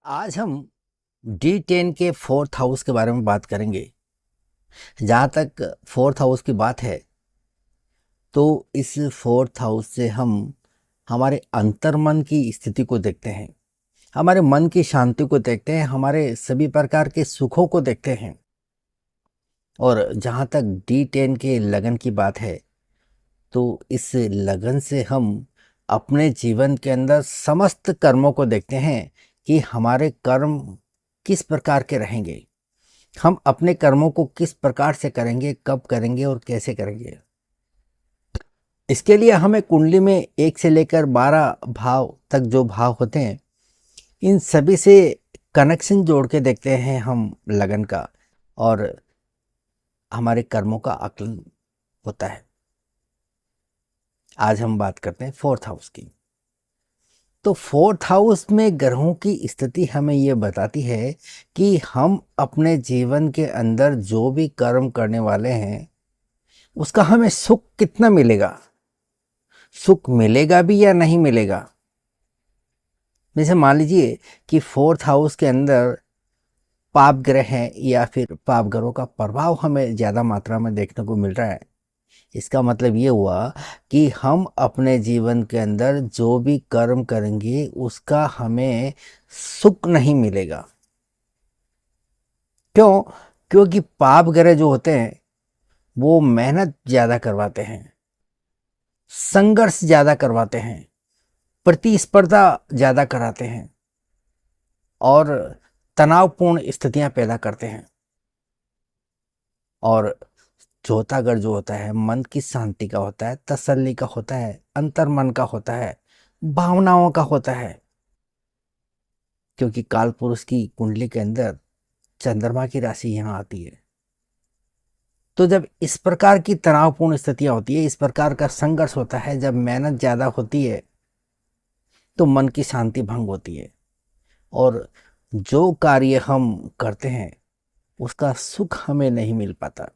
आज हम D10 के फोर्थ हाउस के बारे में बात करेंगे। जहाँ तक फोर्थ हाउस की बात है तो इस फोर्थ हाउस से हम हमारे अंतर्मन की स्थिति को देखते हैं, हमारे मन की शांति को देखते हैं, हमारे सभी प्रकार के सुखों को देखते हैं। और जहाँ तक D10 के लगन की बात है तो इस लगन से हम अपने जीवन के अंदर समस्त कर्मों को देखते हैं कि हमारे कर्म किस प्रकार के रहेंगे, हम अपने कर्मों को किस प्रकार से करेंगे, कब करेंगे और कैसे करेंगे। इसके लिए हमें कुंडली में 1 से लेकर 12 भाव तक जो भाव होते हैं, इन सभी से कनेक्शन जोड़ के देखते हैं हम लगन का, और हमारे कर्मों का आकलन होता है। आज हम बात करते हैं फोर्थ हाउस की। तो फोर्थ हाउस में ग्रहों की स्थिति हमें ये बताती है कि हम अपने जीवन के अंदर जो भी कर्म करने वाले हैं उसका हमें सुख कितना मिलेगा, सुख मिलेगा भी या नहीं मिलेगा। जैसे मान लीजिए कि फोर्थ हाउस के अंदर पाप ग्रह हैं या फिर पाप ग्रहों का प्रभाव हमें ज़्यादा मात्रा में देखने को मिल रहा है। इसका मतलब ये हुआ कि हम अपने जीवन के अंदर जो भी कर्म करेंगे उसका हमें सुख नहीं मिलेगा। क्यों? क्योंकि पाप ग्रह जो होते हैं वो मेहनत ज़्यादा करवाते हैं, संघर्ष ज़्यादा करवाते हैं, प्रतिस्पर्धा ज़्यादा कराते हैं और तनावपूर्ण स्थितियां पैदा करते हैं। और चौथा घर जो होता है मन की शांति का होता है, तसल्ली का होता है, अंतर्मन का होता है, भावनाओं का होता है। क्योंकि काल पुरुष की कुंडली के अंदर चंद्रमा की राशि यहाँ आती है। तो जब इस प्रकार की तनावपूर्ण स्थितियां होती है, इस प्रकार का संघर्ष होता है, जब मेहनत ज़्यादा होती है तो मन की शांति भंग होती है और जो कार्य हम करते हैं उसका सुख हमें नहीं मिल पाता।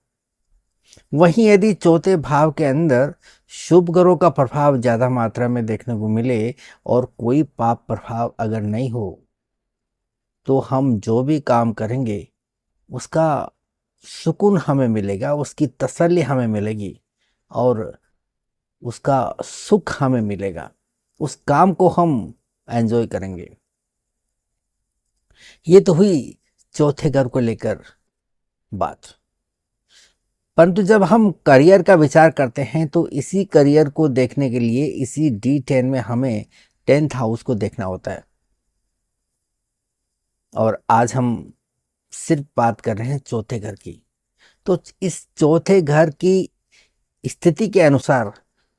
वहीं यदि चौथे भाव के अंदर शुभ ग्रहों का प्रभाव ज़्यादा मात्रा में देखने को मिले और कोई पाप प्रभाव अगर नहीं हो तो हम जो भी काम करेंगे उसका सुकून हमें मिलेगा, उसकी तसल्ली हमें मिलेगी और उसका सुख हमें मिलेगा, उस काम को हम एंजॉय करेंगे। ये तो हुई चौथे घर को लेकर बात। परंतु जब हम करियर का विचार करते हैं तो इसी करियर को देखने के लिए इसी D10 में हमें 10th हाउस को देखना होता है। और आज हम सिर्फ बात कर रहे हैं चौथे घर की। तो इस चौथे घर की स्थिति के अनुसार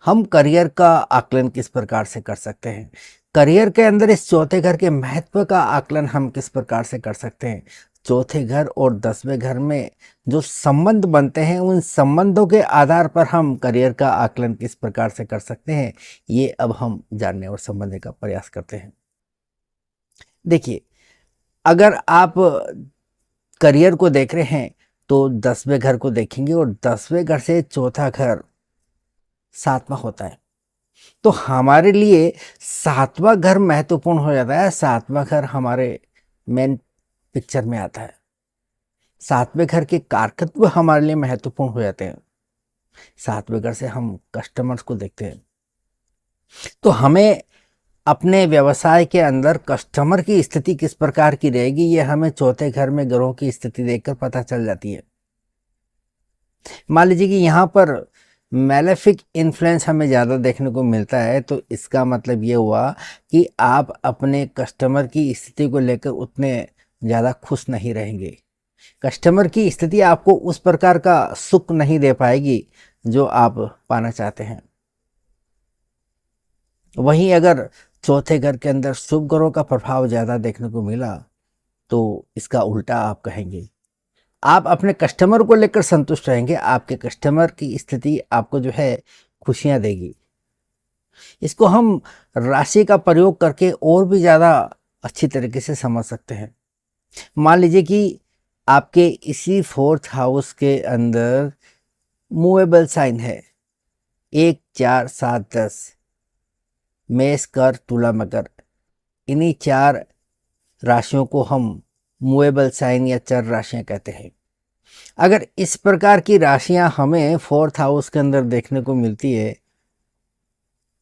हम करियर का आकलन किस प्रकार से कर सकते हैं, करियर के अंदर इस चौथे घर के महत्व का आकलन हम किस प्रकार से कर सकते हैं, चौथे घर और 10वें घर में जो संबंध बनते हैं उन संबंधों के आधार पर हम करियर का आकलन किस प्रकार से कर सकते हैं, ये अब हम जानने और समझने का प्रयास करते हैं। देखिए, अगर आप करियर को देख रहे हैं तो 10वें घर को देखेंगे और 10वें घर से चौथा घर 7वां होता है। तो हमारे लिए 7वां घर महत्वपूर्ण हो जाता है। 7वां घर हमारे मेन पिक्चर में आता है। 7वें घर के कारकत्व हमारे लिए महत्वपूर्ण हो जाते हैं। 7वें घर से हम कस्टमर्स को देखते हैं। तो हमें अपने व्यवसाय के अंदर कस्टमर की स्थिति किस प्रकार की रहेगी ये हमें चौथे घर में ग्रहों की स्थिति देखकर पता चल जाती है। मान लीजिए कि यहाँ पर मैलेफिक इन्फ्लुएंस हमें ज़्यादा देखने को मिलता है, तो इसका मतलब ये हुआ कि आप अपने कस्टमर की स्थिति को लेकर उतने ज़्यादा खुश नहीं रहेंगे। कस्टमर की स्थिति आपको उस प्रकार का सुख नहीं दे पाएगी जो आप पाना चाहते हैं। वहीं अगर चौथे घर के अंदर शुभ ग्रहों का प्रभाव ज़्यादा देखने को मिला तो इसका उल्टा आप कहेंगे, आप अपने कस्टमर को लेकर संतुष्ट रहेंगे, आपके कस्टमर की स्थिति आपको जो है खुशियां देगी। इसको हम राशि का प्रयोग करके और भी ज़्यादा अच्छी तरीके से समझ सकते हैं। मान लीजिए कि आपके इसी फोर्थ हाउस के अंदर मूवेबल साइन है 1, 4, 7, 10, मेष, कर, तुला, मकर। इन्हीं 4 राशियों को हम मूवेबल साइन या चर राशियां कहते हैं। अगर इस प्रकार की राशियां हमें फोर्थ हाउस के अंदर देखने को मिलती है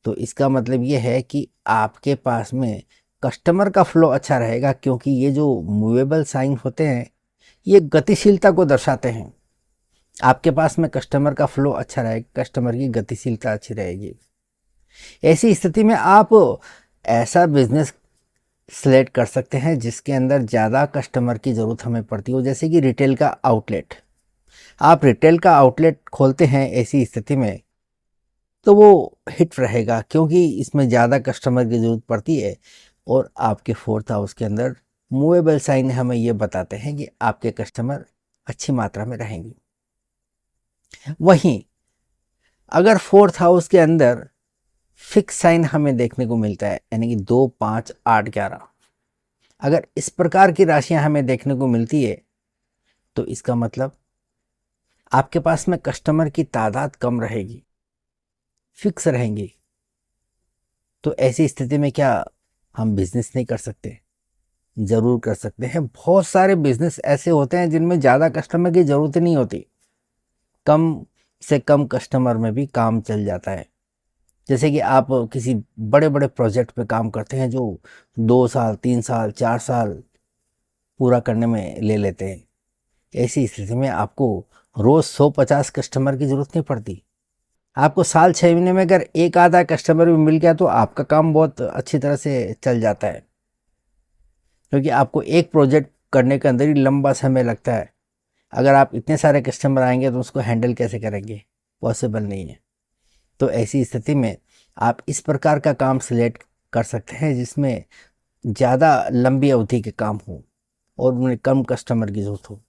तो इसका मतलब ये है कि आपके पास में कस्टमर का फ्लो अच्छा रहेगा, क्योंकि ये जो मूवेबल साइन होते हैं ये गतिशीलता को दर्शाते हैं। आपके पास में कस्टमर का फ्लो अच्छा रहेगा, कस्टमर की गतिशीलता अच्छी रहेगी। ऐसी स्थिति में आप ऐसा बिजनेस सिलेक्ट कर सकते हैं जिसके अंदर ज़्यादा कस्टमर की ज़रूरत हमें पड़ती हो, जैसे कि रिटेल का आउटलेट। आप रिटेल का आउटलेट खोलते हैं ऐसी स्थिति में तो वो हिट रहेगा, क्योंकि इसमें ज़्यादा कस्टमर की ज़रूरत पड़ती है। और आपके फोर्थ हाउस के अंदर मूवेबल साइन हमें ये बताते हैं कि आपके कस्टमर अच्छी मात्रा में रहेंगे। वहीं अगर फोर्थ हाउस के अंदर फिक्स साइन हमें देखने को मिलता है, यानी कि 2, 5, 8, 11, अगर इस प्रकार की राशियां हमें देखने को मिलती है तो इसका मतलब आपके पास में कस्टमर की तादाद कम रहेगी, फिक्स रहेंगी। तो ऐसी स्थिति में क्या हम बिजनेस नहीं कर सकते? ज़रूर कर सकते हैं। बहुत सारे बिजनेस ऐसे होते हैं जिनमें ज़्यादा कस्टमर की ज़रूरत नहीं होती, कम से कम कस्टमर में भी काम चल जाता है। जैसे कि आप किसी बड़े बड़े प्रोजेक्ट पे काम करते हैं जो 2 साल, 3 साल, 4 साल पूरा करने में ले लेते हैं। ऐसी स्थिति में आपको रोज़ 100-50 कस्टमर की ज़रूरत नहीं पड़ती। आपको साल 6 महीने में अगर एक आधा कस्टमर भी मिल गया तो आपका काम बहुत अच्छी तरह से चल जाता है, क्योंकि आपको एक प्रोजेक्ट करने के अंदर ही लंबा समय लगता है। अगर आप इतने सारे कस्टमर आएंगे तो उसको हैंडल कैसे करेंगे? पॉसिबल नहीं है। तो ऐसी स्थिति में आप इस प्रकार का काम सिलेक्ट कर सकते हैं जिसमें ज़्यादा लंबी अवधि के काम हो और उन्हें कम कस्टमर की ज़रूरत हो।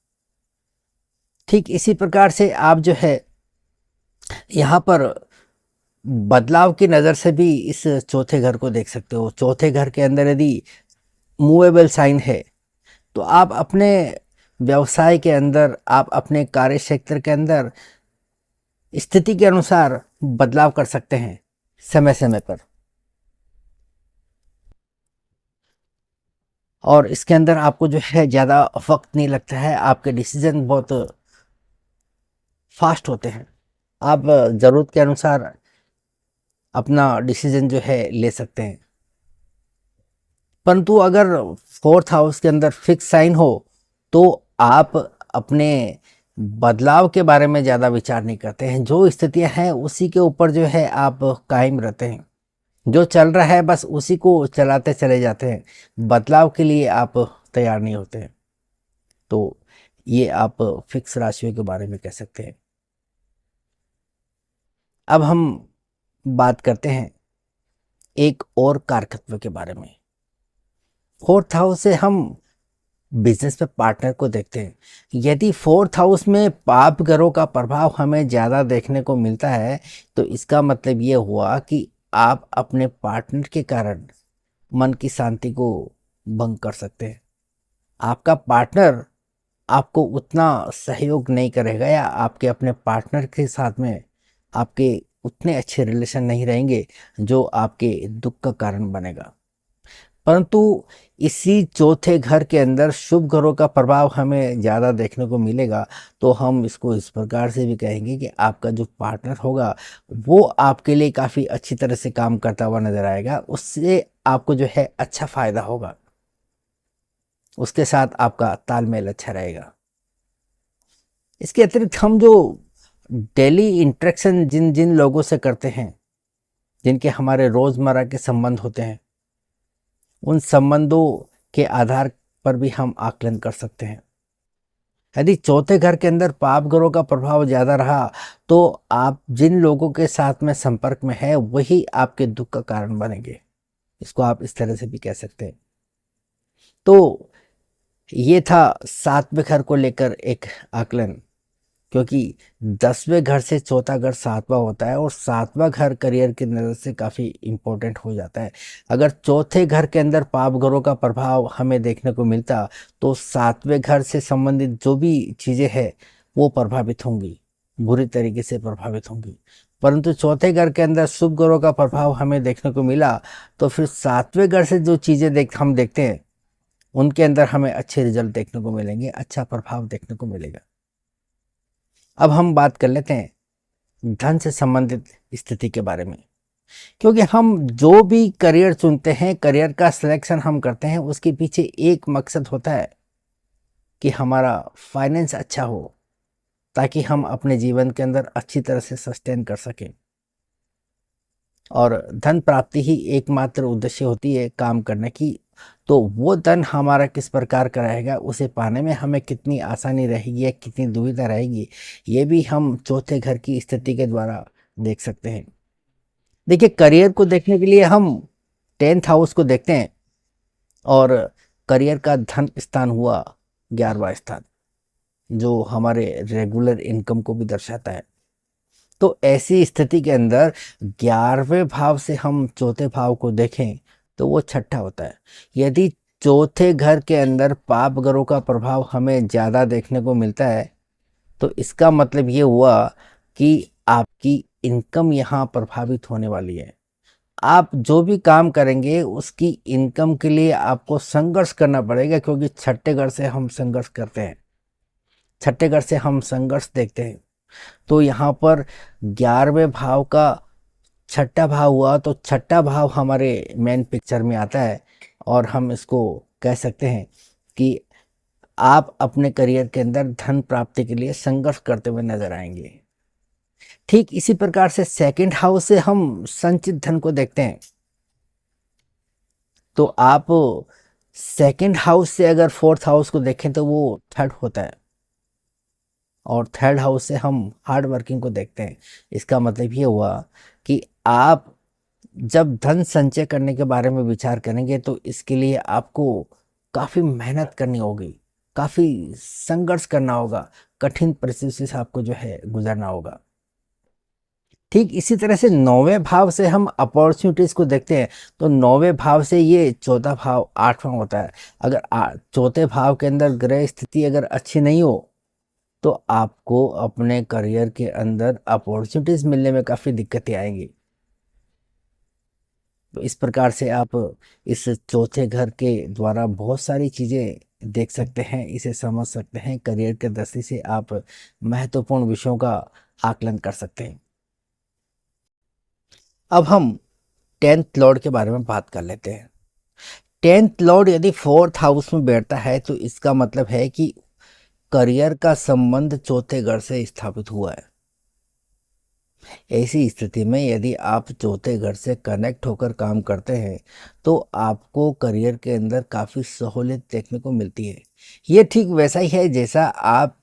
ठीक इसी प्रकार से आप जो है यहाँ पर बदलाव की नज़र से भी इस चौथे घर को देख सकते हो। चौथे घर के अंदर यदि मूवेबल साइन है तो आप अपने व्यवसाय के अंदर, आप अपने कार्य क्षेत्र के अंदर स्थिति के अनुसार बदलाव कर सकते हैं समय समय पर। और इसके अंदर आपको जो है ज़्यादा वक्त नहीं लगता है, आपके डिसीजन बहुत फास्ट होते हैं। आप ज़रूरत के अनुसार अपना डिसीजन जो है ले सकते हैं। परंतु अगर फोर्थ हाउस के अंदर फिक्स साइन हो तो आप अपने बदलाव के बारे में ज़्यादा विचार नहीं करते हैं। जो स्थितियां हैं उसी के ऊपर जो है आप कायम रहते हैं। जो चल रहा है बस उसी को चलाते चले जाते हैं, बदलाव के लिए आप तैयार नहीं होते हैं। तो ये आप फिक्स राशियों के बारे में कह सकते हैं। अब हम बात करते हैं एक और कारकत्व के बारे में। फोर्थ हाउस से हम बिजनेस में पार्टनर को देखते हैं। यदि फोर्थ हाउस में पाप ग्रहों का प्रभाव हमें ज़्यादा देखने को मिलता है तो इसका मतलब ये हुआ कि आप अपने पार्टनर के कारण मन की शांति को भंग कर सकते हैं। आपका पार्टनर आपको उतना सहयोग नहीं करेगा, या आपके अपने पार्टनर के साथ में आपके उतने अच्छे रिलेशन नहीं रहेंगे जो आपके दुख का कारण बनेगा। परंतु इसी चौथे घर के अंदर शुभ ग्रहों का प्रभाव हमें ज़्यादा देखने को मिलेगा, तो हम इसको इस प्रकार से भी कहेंगे कि आपका जो पार्टनर होगा वो आपके लिए काफ़ी अच्छी तरह से काम करता हुआ नजर आएगा। उससे आपको जो है अच्छा फायदा होगा, उसके साथ आपका तालमेल अच्छा रहेगा। इसके अतिरिक्त हम जो डेली इंटरेक्शन जिन जिन लोगों से करते हैं, जिनके हमारे रोज़मर्रा के संबंध होते हैं, उन संबंधों के आधार पर भी हम आकलन कर सकते हैं। यदि चौथे घर के अंदर पाप ग्रहों का प्रभाव ज़्यादा रहा तो आप जिन लोगों के साथ में संपर्क में है वही आपके दुख का कारण बनेंगे। इसको आप इस तरह से भी कह सकते हैं। तो ये था 7वें घर को लेकर एक आकलन, क्योंकि 10वें घर से चौथा घर 7वां होता है और 7वां घर करियर की नज़र से काफ़ी इम्पोर्टेंट हो जाता है। अगर चौथे घर के अंदर पाप ग्रहों का प्रभाव हमें देखने को मिलता तो 7वें घर से संबंधित जो भी चीज़ें हैं वो प्रभावित होंगी, बुरी तरीके से प्रभावित होंगी। परंतु चौथे घर के अंदर शुभ ग्रहों का प्रभाव हमें देखने को मिला तो फिर 7वें घर से जो चीज़ें हम देखते हैं उनके अंदर हमें अच्छे रिजल्ट देखने को मिलेंगे, अच्छा प्रभाव देखने को मिलेगा। अब हम बात कर लेते हैं धन से संबंधित स्थिति के बारे में। क्योंकि हम जो भी करियर चुनते हैं, करियर का सिलेक्शन हम करते हैं, उसके पीछे एक मकसद होता है कि हमारा फाइनेंस अच्छा हो, ताकि हम अपने जीवन के अंदर अच्छी तरह से सस्टेन कर सकें। और धन प्राप्ति ही एकमात्र उद्देश्य होती है काम करने की। तो वो धन हमारा किस प्रकार का रहेगा, उसे पाने में हमें कितनी आसानी रहेगी या कितनी दुविधा रहेगी, ये भी हम चौथे घर की स्थिति के द्वारा देख सकते हैं। देखिए, करियर को देखने के लिए हम 10th हाउस को देखते हैं, और करियर का धन स्थान हुआ 11वां स्थान, जो हमारे रेगुलर इनकम को भी दर्शाता है। तो ऐसी स्थिति के अंदर 11वें भाव से हम चौथे भाव को देखें तो वो छठा होता है। यदि चौथे घर के अंदर पाप ग्रहों का प्रभाव हमें ज़्यादा देखने को मिलता है, तो इसका मतलब ये हुआ कि आपकी इनकम यहाँ प्रभावित होने वाली है। आप जो भी काम करेंगे उसकी इनकम के लिए आपको संघर्ष करना पड़ेगा, क्योंकि छठे घर से हम संघर्ष करते हैं, छठे घर से हम संघर्ष देखते हैं। तो यहाँ पर 11वें भाव का छठा भाव हुआ, तो छठा भाव हमारे मेन पिक्चर में आता है, और हम इसको कह सकते हैं कि आप अपने करियर के अंदर धन प्राप्ति के लिए संघर्ष करते हुए नजर आएंगे। ठीक इसी प्रकार से सेकंड हाउस से हम संचित धन को देखते हैं। तो आप सेकंड हाउस से अगर फोर्थ हाउस को देखें तो वो थर्ड होता है, और थर्ड हाउस से हम हार्ड वर्किंग को देखते हैं। इसका मतलब ये हुआ कि आप जब धन संचय करने के बारे में विचार करेंगे तो इसके लिए आपको काफ़ी मेहनत करनी होगी, काफ़ी संघर्ष करना होगा, कठिन परिस्थिति से आपको जो है गुजरना होगा। ठीक इसी तरह से 9वें भाव से हम अपॉर्चुनिटीज़ को देखते हैं। तो 9वें भाव से ये चौथा भाव 8वां होता है। अगर चौथे भाव के अंदर ग्रह स्थिति अगर अच्छी नहीं हो तो आपको अपने करियर के अंदर अपॉर्चुनिटीज़ मिलने में काफ़ी दिक्कतें आएंगी। तो इस प्रकार से आप इस चौथे घर के द्वारा बहुत सारी चीज़ें देख सकते हैं, इसे समझ सकते हैं। करियर के दृष्टि से आप महत्वपूर्ण विषयों का आकलन कर सकते हैं। अब हम 10th लॉर्ड के बारे में बात कर लेते हैं। 10th लॉर्ड यदि 4th हाउस में बैठता है तो इसका मतलब है कि करियर का संबंध चौथे घर से स्थापित हुआ है। ऐसी स्थिति में यदि आप चौथे घर से कनेक्ट होकर काम करते हैं तो आपको करियर के अंदर काफ़ी सहूलियत देखने को मिलती है। ये ठीक वैसा ही है जैसा आप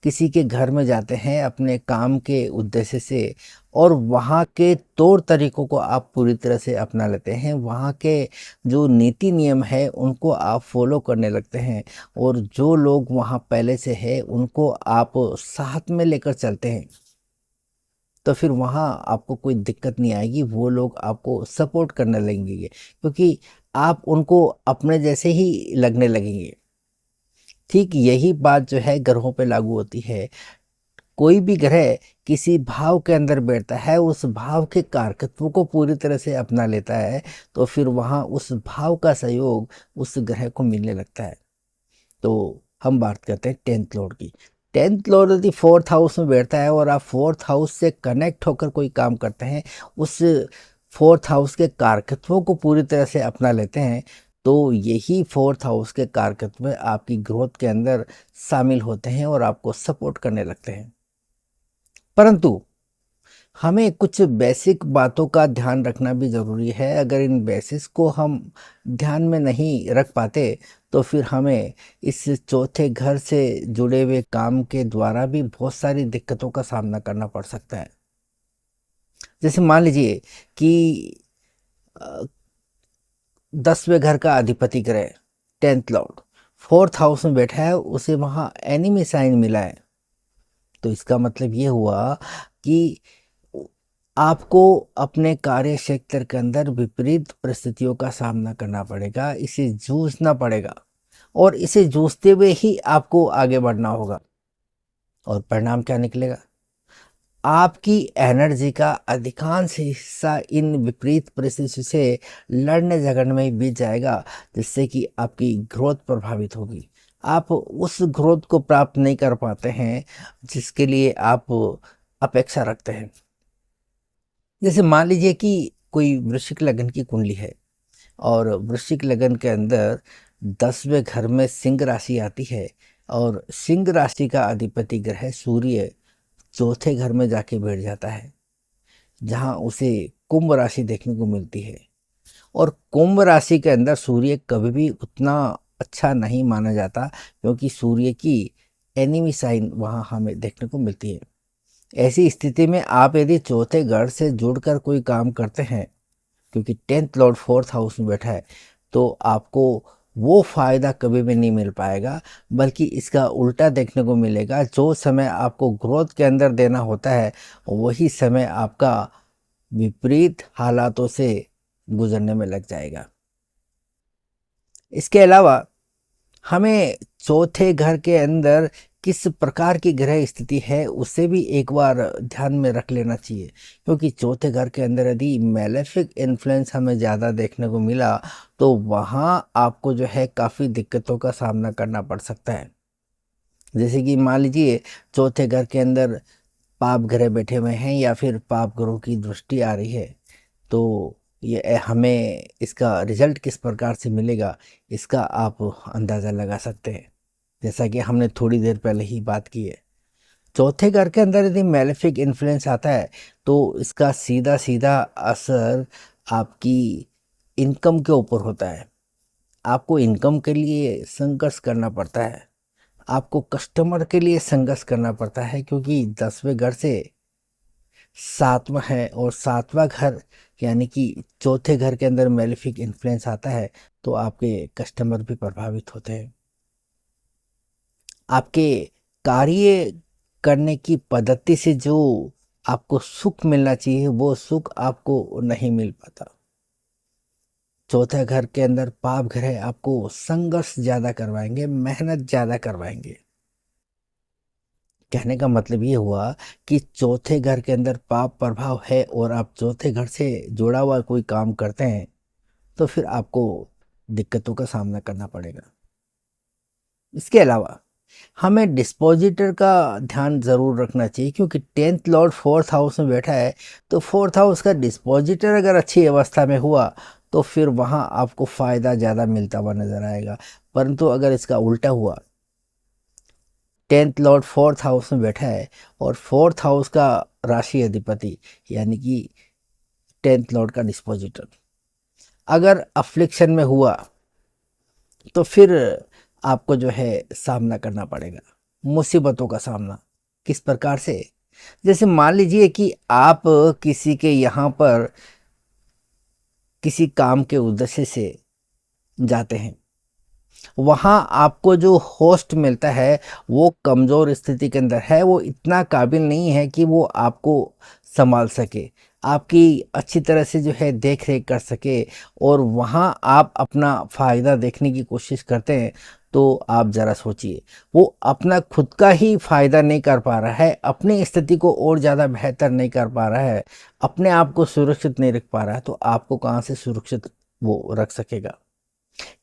किसी के घर में जाते हैं अपने काम के उद्देश्य से, और वहाँ के तौर तरीकों को आप पूरी तरह से अपना लेते हैं, वहाँ के जो नीति नियम है उनको आप फॉलो करने लगते हैं, और जो लोग वहाँ पहले से है उनको आप साथ में लेकर चलते हैं, तो फिर वहाँ आपको कोई दिक्कत नहीं आएगी। वो लोग आपको सपोर्ट करने लगेंगे, क्योंकि आप उनको अपने जैसे ही लगने लगेंगे। ठीक यही बात जो है ग्रहों पे लागू होती है। कोई भी ग्रह किसी भाव के अंदर बैठता है, उस भाव के कारकत्व को पूरी तरह से अपना लेता है, तो फिर वहाँ उस भाव का सहयोग उस ग्रह को मिलने लगता है। तो हम बात करते हैं 10th लॉर्ड की। 10th लॉर्ड यदि 4th हाउस में बैठता है और आप 4th हाउस से कनेक्ट होकर कोई काम करते हैं, उस 4th हाउस के कारकत्वों को पूरी तरह से अपना लेते हैं, तो यही 4th हाउस के कारकत्व आपकी ग्रोथ के अंदर शामिल होते हैं और आपको सपोर्ट करने लगते हैं। परंतु हमें कुछ बेसिक बातों का ध्यान रखना भी ज़रूरी है। अगर इन बेसिस को हम ध्यान में नहीं रख पाते तो फिर हमें इस चौथे घर से जुड़े हुए काम के द्वारा भी बहुत सारी दिक्कतों का सामना करना पड़ सकता है। जैसे मान लीजिए कि 10वें घर का अधिपति ग्रह 10th लॉर्ड 4th हाउस में बैठा है, उसे वहाँ एनिमी साइन मिला है। तो इसका मतलब ये हुआ कि आपको अपने कार्य क्षेत्र के अंदर विपरीत परिस्थितियों का सामना करना पड़ेगा, इसे जूझना पड़ेगा, और इसे जूझते हुए ही आपको आगे बढ़ना होगा। और परिणाम क्या निकलेगा? आपकी एनर्जी का अधिकांश हिस्सा इन विपरीत परिस्थितियों से लड़ने झगड़ने में बीत जाएगा, जिससे कि आपकी ग्रोथ प्रभावित होगी। आप उस ग्रोथ को प्राप्त नहीं कर पाते हैं जिसके लिए आप अपेक्षा रखते हैं। जैसे मान लीजिए कि कोई वृश्चिक लगन की कुंडली है और वृश्चिक लगन के अंदर 10वें घर में सिंह राशि आती है और सिंह राशि का अधिपति ग्रह सूर्य चौथे घर में जाके बैठ जाता है, जहां उसे कुंभ राशि देखने को मिलती है। और कुंभ राशि के अंदर सूर्य कभी भी उतना अच्छा नहीं माना जाता, क्योंकि सूर्य की एनिमी साइन वहां हमें देखने को मिलती है। ऐसी स्थिति में आप यदि चौथे घर से जुड़कर कोई काम करते हैं, क्योंकि 10th लॉर्ड 4th हाउस में बैठा है, तो आपको वो फायदा कभी भी नहीं मिल पाएगा, बल्कि इसका उल्टा देखने को मिलेगा। जो समय आपको ग्रोथ के अंदर देना होता है, वही समय आपका विपरीत हालातों से गुजरने में लग जाएगा। इसके अलावा हमें चौथे घर के अंदर किस प्रकार की ग्रह स्थिति है उसे भी एक बार ध्यान में रख लेना चाहिए, क्योंकि चौथे घर के अंदर यदि मैलेफिक इन्फ्लुएंस हमें ज़्यादा देखने को मिला तो वहाँ आपको जो है काफ़ी दिक्कतों का सामना करना पड़ सकता है। जैसे कि मान लीजिए चौथे घर के अंदर पाप ग्रह बैठे हुए हैं या फिर पाप ग्रहों की दृष्टि आ रही है, तो ये हमें इसका रिजल्ट किस प्रकार से मिलेगा इसका आप अंदाज़ा लगा सकते हैं। जैसा कि हमने थोड़ी देर पहले ही बात की है, चौथे घर के अंदर यदि मैलेफिक इन्फ्लुएंस आता है तो इसका सीधा सीधा असर आपकी इनकम के ऊपर होता है। आपको इनकम के लिए संघर्ष करना पड़ता है, आपको कस्टमर के लिए संघर्ष करना पड़ता है, क्योंकि 10वें घर से 7वां है और 7वां घर यानी कि चौथे घर के अंदर मैलेफिक इन्फ्लुएंस आता है, तो आपके कस्टमर भी प्रभावित होते हैं। आपके कार्य करने की पद्धति से जो आपको सुख मिलना चाहिए वो सुख आपको नहीं मिल पाता। चौथे घर के अंदर पाप ग्रह आपको संघर्ष ज़्यादा करवाएंगे, मेहनत ज़्यादा करवाएंगे। कहने का मतलब ये हुआ कि चौथे घर के अंदर पाप प्रभाव है और आप चौथे घर से जुड़ा हुआ कोई काम करते हैं तो फिर आपको दिक्कतों का सामना करना पड़ेगा। इसके अलावा हमें डिस्पोजिटर का ध्यान ज़रूर रखना चाहिए, क्योंकि 10th लॉर्ड 4th हाउस में बैठा है, तो 4th हाउस का डिस्पोजिटर अगर अच्छी अवस्था में हुआ तो फिर वहाँ आपको फ़ायदा ज़्यादा मिलता हुआ नज़र आएगा। परंतु अगर इसका उल्टा हुआ, 10th लॉर्ड 4th हाउस में बैठा है और 4th हाउस का राशि अधिपति यानी कि 10th लॉर्ड का डिस्पोजिटर अगर अफ्लिक्शन में हुआ तो फिर आपको जो है सामना करना पड़ेगा, मुसीबतों का सामना। किस प्रकार से? जैसे मान लीजिए कि आप किसी के यहाँ पर किसी काम के उद्देश्य से जाते हैं, वहाँ आपको जो होस्ट मिलता है वो कमज़ोर स्थिति के अंदर है, वो इतना काबिल नहीं है कि वो आपको संभाल सके, आपकी अच्छी तरह से जो है देख रेख कर सके, और वहाँ आप अपना फ़ायदा देखने की कोशिश करते हैं। तो आप ज़रा सोचिए, वो अपना खुद का ही फ़ायदा नहीं कर पा रहा है, अपनी स्थिति को और ज़्यादा बेहतर नहीं कर पा रहा है, अपने आप को सुरक्षित नहीं रख पा रहा है, तो आपको कहाँ से सुरक्षित वो रख सकेगा।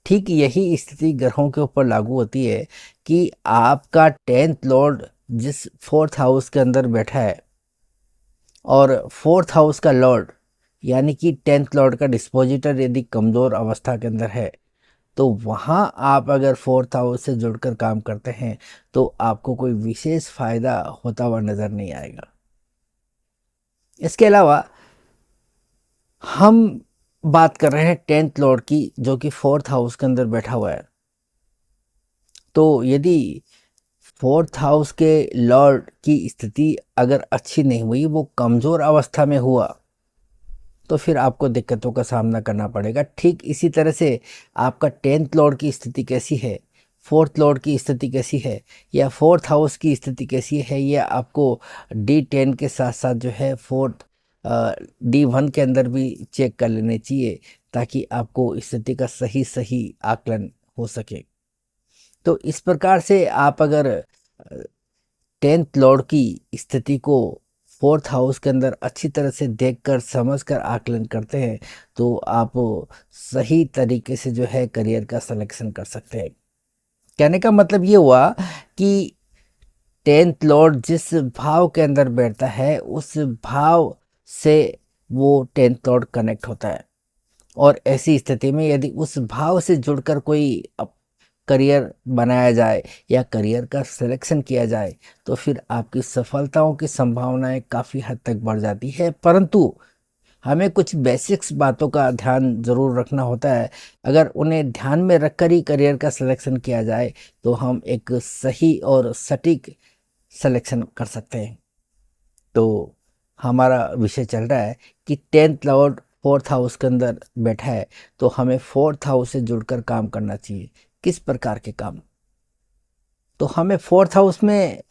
ठीक यही स्थिति ग्रहों के ऊपर लागू होती है कि आपका 10th लॉर्ड जिस 4th हाउस के अंदर बैठा है और 4th हाउस का लॉर्ड यानी कि 10th लॉर्ड का डिस्पोजिटर यदि कमज़ोर अवस्था के अंदर है, तो वहाँ आप अगर 4th हाउस से जुड़कर काम करते हैं तो आपको कोई विशेष फ़ायदा होता हुआ नज़र नहीं आएगा। इसके अलावा हम बात कर रहे हैं 10th लॉर्ड की, जो कि 4th हाउस के अंदर बैठा हुआ है। तो यदि 4th हाउस के लॉर्ड की स्थिति अगर अच्छी नहीं हुई, वो कमज़ोर अवस्था में हुआ, तो फिर आपको दिक्कतों का सामना करना पड़ेगा। ठीक इसी तरह से आपका 10th लॉर्ड की स्थिति कैसी है, 4th लॉर्ड की स्थिति कैसी है, या 4th हाउस की स्थिति कैसी है, यह आपको D10 के साथ साथ जो है 4th D1 के अंदर भी चेक कर लेने चाहिए, ताकि आपको स्थिति का सही सही आकलन हो सके। तो इस प्रकार से आप अगर 10th लॉर्ड की स्थिति को फोर्थ हाउस के अंदर अच्छी तरह से देखकर समझकर आकलन करते हैं तो आप सही तरीके से जो है करियर का सिलेक्शन कर सकते हैं। कहने का मतलब ये हुआ कि टेंथ लॉर्ड जिस भाव के अंदर बैठता है उस भाव से वो टेंथ लॉर्ड कनेक्ट होता है, और ऐसी स्थिति में यदि उस भाव से जुड़कर कोई करियर बनाया जाए या करियर का सिलेक्शन किया जाए तो फिर आपकी सफलताओं की संभावनाएं काफ़ी हद तक बढ़ जाती है। परंतु हमें कुछ बेसिक्स बातों का ध्यान ज़रूर रखना होता है। अगर उन्हें ध्यान में रखकर ही करियर का सिलेक्शन किया जाए तो हम एक सही और सटीक सिलेक्शन कर सकते हैं। तो हमारा विषय चल रहा है कि टेंथ लॉर्ड फोर्थ हाउस के अंदर बैठा है तो हमें फोर्थ हाउस से जुड़कर काम करना चाहिए। किस प्रकार के काम? तो हमें फोर्थ हाउस में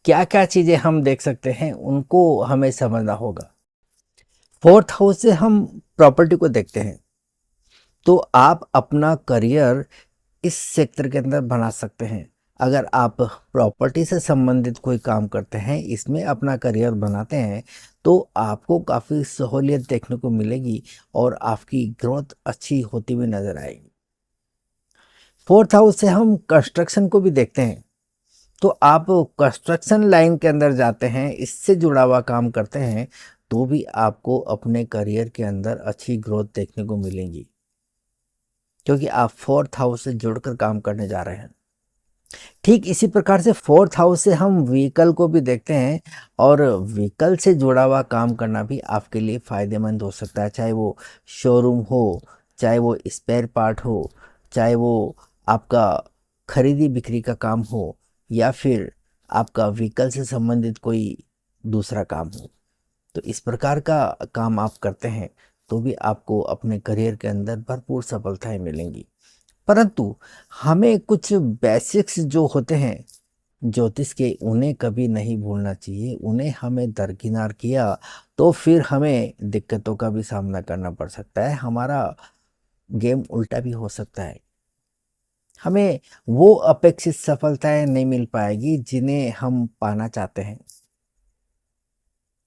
क्या क्या चीज़ें हम देख सकते हैं उनको हमें समझना होगा। फोर्थ हाउस से हम प्रॉपर्टी को देखते हैं, तो आप अपना करियर इस सेक्टर के अंदर बना सकते हैं। अगर आप प्रॉपर्टी से संबंधित कोई काम करते हैं, इसमें अपना करियर बनाते हैं, तो आपको काफ़ी सहूलियत देखने को मिलेगी और आपकी ग्रोथ अच्छी होती हुई नज़र आएगी। फोर्थ हाउस से हम कंस्ट्रक्शन को भी देखते हैं, तो आप कंस्ट्रक्शन लाइन के अंदर जाते हैं, इससे जुड़ा हुआ काम करते हैं, तो भी आपको अपने करियर के अंदर अच्छी ग्रोथ देखने को मिलेगी, क्योंकि आप फोर्थ हाउस से जुड़कर काम करने जा रहे हैं। ठीक इसी प्रकार से फोर्थ हाउस से हम व्हीकल को भी देखते हैं, और व्हीकल से जुड़ा हुआ काम करना भी आपके लिए फ़ायदेमंद हो सकता है, चाहे वो शोरूम हो, चाहे वो स्पेयर पार्ट हो, चाहे वो आपका खरीदी बिक्री का काम हो, या फिर आपका व्हीकल से संबंधित कोई दूसरा काम हो। तो इस प्रकार का काम आप करते हैं तो भी आपको अपने करियर के अंदर भरपूर सफलताएं मिलेंगी। परंतु हमें कुछ बेसिक्स जो होते हैं ज्योतिष के, उन्हें कभी नहीं भूलना चाहिए। उन्हें हमें दरकिनार किया तो फिर हमें दिक्कतों का भी सामना करना पड़ सकता है, हमारा गेम उल्टा भी हो सकता है। हमें वो अपेक्षित सफलताएं नहीं मिल पाएगी जिन्हें हम पाना चाहते हैं।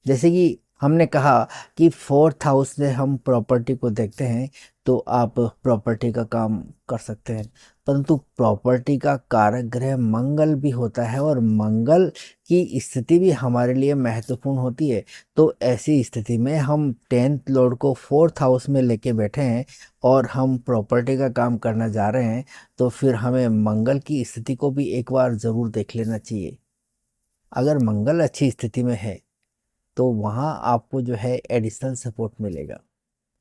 जैसे कि हमने कहा कि फोर्थ हाउस से हम प्रॉपर्टी को देखते हैं, तो आप प्रॉपर्टी का काम कर सकते हैं। परंतु प्रॉपर्टी का कारक ग्रह मंगल भी होता है, और मंगल की स्थिति भी हमारे लिए महत्वपूर्ण होती है। तो ऐसी स्थिति में हम टेंथ लॉर्ड को फोर्थ हाउस में लेके बैठे हैं और हम प्रॉपर्टी का काम करना जा रहे हैं, तो फिर हमें मंगल की स्थिति को भी एक बार ज़रूर देख लेना चाहिए। अगर मंगल अच्छी स्थिति में है तो वहाँ आपको जो है एडिशनल सपोर्ट मिलेगा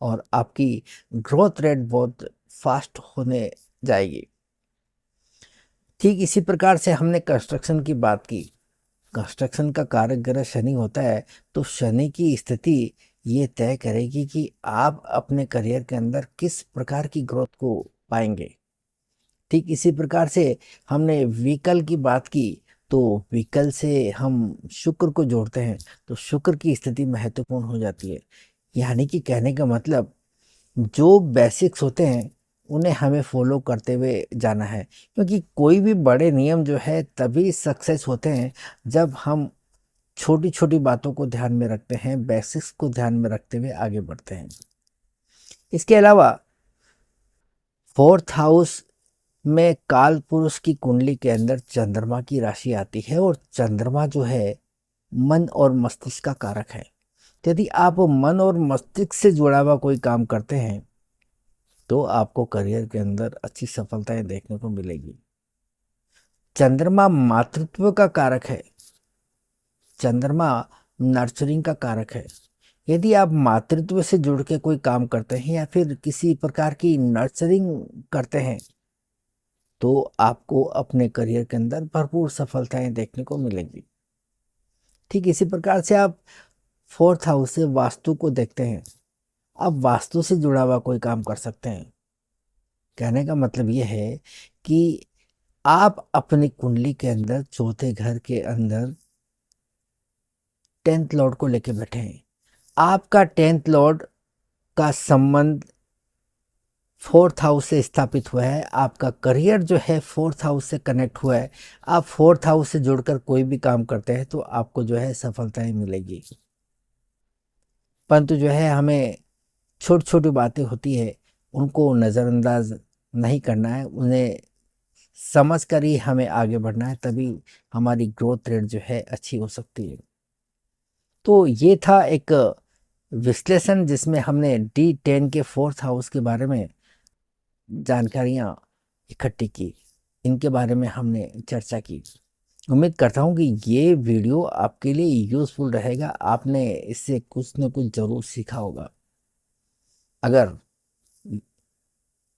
और आपकी ग्रोथ रेट बहुत फास्ट होने जाएगी। ठीक इसी प्रकार से हमने कंस्ट्रक्शन की बात की। कंस्ट्रक्शन का कारक ग्रह शनि होता है, तो शनि की स्थिति ये तय करेगी कि आप अपने करियर के अंदर किस प्रकार की ग्रोथ को पाएंगे। ठीक इसी प्रकार से हमने व्हीकल की बात की, तो व्हीकल से हम शुक्र को जोड़ते हैं, तो शुक्र की स्थिति महत्वपूर्ण हो जाती है। यानी कि कहने का मतलब जो बेसिक्स होते हैं उन्हें हमें फॉलो करते हुए जाना है, क्योंकि कोई भी बड़े नियम जो है तभी सक्सेस होते हैं जब हम छोटी छोटी बातों को ध्यान में रखते हैं, बेसिक्स को ध्यान में रखते हुए आगे बढ़ते हैं। इसके अलावा फोर्थ हाउस में काल पुरुष की कुंडली के अंदर चंद्रमा की राशि आती है, और चंद्रमा जो है मन और मस्तिष्क का कारक है। यदि आप मन और मस्तिष्क से जुड़ा हुआ कोई काम करते हैं तो आपको करियर के अंदर अच्छी सफलताएं देखने को मिलेगी। चंद्रमा मातृत्व का कारक है, चंद्रमा नर्चरिंग का कारक है। यदि आप मातृत्व से जुड़ के कोई काम करते हैं या फिर किसी प्रकार की नर्चरिंग करते हैं तो आपको अपने करियर के अंदर भरपूर सफलताएं देखने को मिलेंगी। ठीक इसी प्रकार से आप फोर्थ हाउस से वास्तु को देखते हैं, आप वास्तु से जुड़ा हुआ कोई काम कर सकते हैं। कहने का मतलब ये है कि आप अपनी कुंडली के अंदर चौथे घर के अंदर टेंथ लॉर्ड को लेके बैठे हैं। आपका टेंथ लॉर्ड का संबंध फोर्थ हाउस से स्थापित हुआ है, आपका करियर जो है फोर्थ हाउस से कनेक्ट हुआ है। आप फोर्थ हाउस से जुड़कर कोई भी काम करते हैं तो आपको जो है सफलताएं मिलेगी। परंतु जो है हमें छोटी छोटी बातें होती है उनको नज़रअंदाज नहीं करना है, उन्हें समझ कर ही हमें आगे बढ़ना है, तभी हमारी ग्रोथ रेट जो है अच्छी हो सकती है। तो ये था एक विश्लेषण जिसमें हमने D10 के फोर्थ हाउस के बारे में जानकारियाँ इकट्ठी की, इनके बारे में हमने चर्चा की। उम्मीद करता हूँ कि ये वीडियो आपके लिए यूज़फुल रहेगा, आपने इससे कुछ न कुछ ज़रूर सीखा होगा। अगर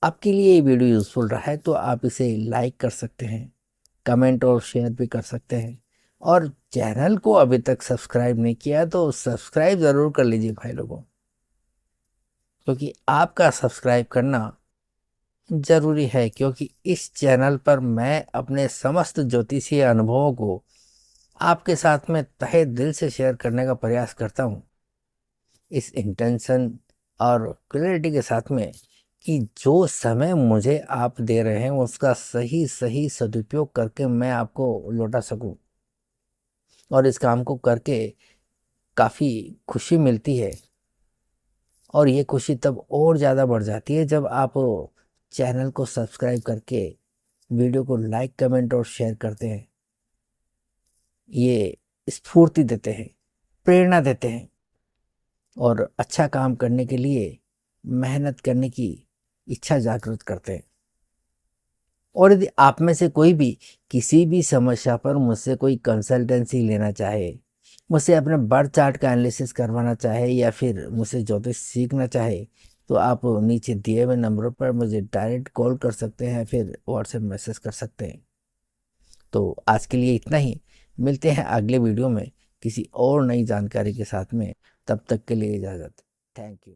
आपके लिए ये वीडियो यूज़फुल रहा है तो आप इसे लाइक कर सकते हैं, कमेंट और शेयर भी कर सकते हैं, और चैनल को अभी तक सब्सक्राइब नहीं किया तो सब्सक्राइब ज़रूर कर लीजिए भाई लोगों, क्योंकि आपका सब्सक्राइब करना ज़रूरी है, क्योंकि इस चैनल पर मैं अपने समस्त ज्योतिषीय अनुभवों को आपके साथ में तहे दिल से शेयर करने का प्रयास करता हूँ, इस इंटेंशन और क्लैरिटी के साथ में कि जो समय मुझे आप दे रहे हैं उसका सही सही सदुपयोग करके मैं आपको लौटा सकूं, और इस काम को करके काफ़ी खुशी मिलती है। और ये खुशी तब और ज़्यादा बढ़ जाती है जब आप चैनल को सब्सक्राइब करके वीडियो को लाइक कमेंट और शेयर करते हैं। ये स्फूर्ति देते हैं, प्रेरणा देते हैं, और अच्छा काम करने के लिए मेहनत करने की इच्छा जागृत करते हैं। और यदि आप में से कोई भी किसी भी समस्या पर मुझसे कोई कंसल्टेंसी लेना चाहे, मुझसे अपने बर्थ चार्ट का एनालिसिस करवाना चाहे, या फिर मुझसे ज्योतिष सीखना चाहे, तो आप नीचे दिए हुए नंबरों पर मुझे डायरेक्ट कॉल कर सकते हैं, फिर व्हाट्सएप मैसेज कर सकते हैं। तो आज के लिए इतना ही, मिलते हैं अगले वीडियो में किसी और नई जानकारी के साथ में। तब तक के लिए इजाज़त। Thank you.